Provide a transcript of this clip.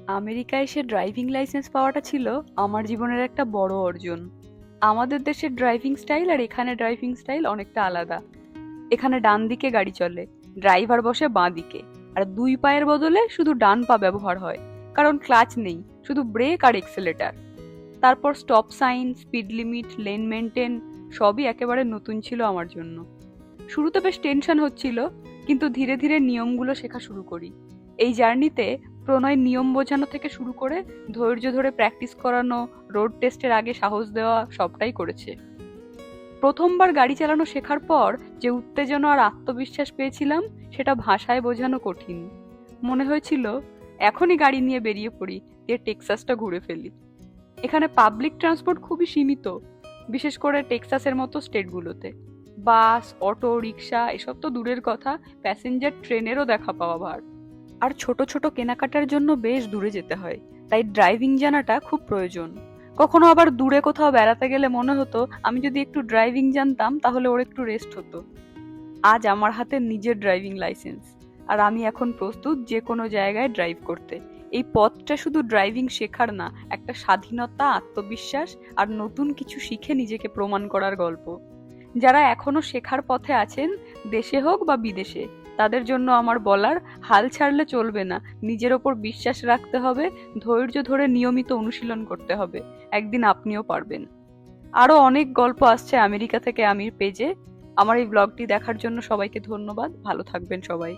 আমেরিকায় এসে driving licence পাওয়াটা ছিল আমার জীবনের একটা বড় অর্জন। আমাদের দেশের ড্রাইভিং স্টাইল আর এখানে ড্রাইভিং স্টাইল অনেকটা আলাদা। এখানে ডান দিকে গাড়ি চলে, ড্রাইভার বসে বাঁ দিকে, আর দুই পায়ের বদলে শুধু ডান পা ব্যবহার হয়, কারণ ক্লাচ নেই, শুধু ব্রেক আর এক্সেলেটার। তারপর stop sign, speed limit, lane maintain সবই একেবারে নতুন ছিল আমার জন্য। শুরুতে বেশ টেনশন হচ্ছিল, কিন্তু ধীরে ধীরে নিয়মগুলো শেখা শুরু করি। এই জার্নিতে প্রণয় নিয়ম বোঝানো থেকে শুরু করে ধৈর্য ধরে প্র্যাকটিস করানো, রোড টেস্টের আগে সাহস দেওয়া সবটাই করেছে। প্রথমবার গাড়ি চালানো শেখার পর যে উত্তেজনা আর আত্মবিশ্বাস পেয়েছিলাম সেটা ভাষায় বোঝানো কঠিন। মনে হয়েছিল এখনই গাড়ি নিয়ে বেরিয়ে পড়ি, দিয়ে টেক্সাসটা ঘুরে ফেলি। এখানে পাবলিক ট্রান্সপোর্ট খুবই সীমিত, বিশেষ করে টেক্সাসের মতো স্টেটগুলোতে। বাস, অটো, রিক্সা এসব তো দূরের কথা, প্যাসেঞ্জার ট্রেনেরও দেখা পাওয়া ভার। আর ছোট ছোট কেনাকাটার জন্য বেশ দূরে যেতে হয়, তাই ড্রাইভিং জানাটা খুব প্রয়োজন। কখনো আবার দূরে কোথাও বেড়াতে গেলে মনে হতো আমি যদি একটু ড্রাইভিং জানতাম তাহলে ওর একটু রেস্ট হতো। আজ আমার হাতে নিজের ড্রাইভিং লাইসেন্স, আর আমি এখন প্রস্তুত যে কোনো জায়গায় ড্রাইভ করতে। এই পথটা শুধু ড্রাইভিং শেখার না, একটা স্বাধীনতা, আত্মবিশ্বাস আর নতুন কিছু শিখে নিজেকে প্রমাণ করার গল্প। যারা এখনো শেখার পথে আছেন, দেশে হোক বা বিদেশে, তাদের জন্য আমার বলার, হাল ছাড়লে চলবে না, নিজের ওপর বিশ্বাস রাখতে হবে, ধৈর্য ধরে নিয়মিত অনুশীলন করতে হবে। একদিন আপনিও পারবেন। আরো অনেক গল্প আসছে আমেরিকা থেকে আমির পেজে। আমার এই ব্লগটি দেখার জন্য সবাইকে ধন্যবাদ। ভালো থাকবেন সবাই।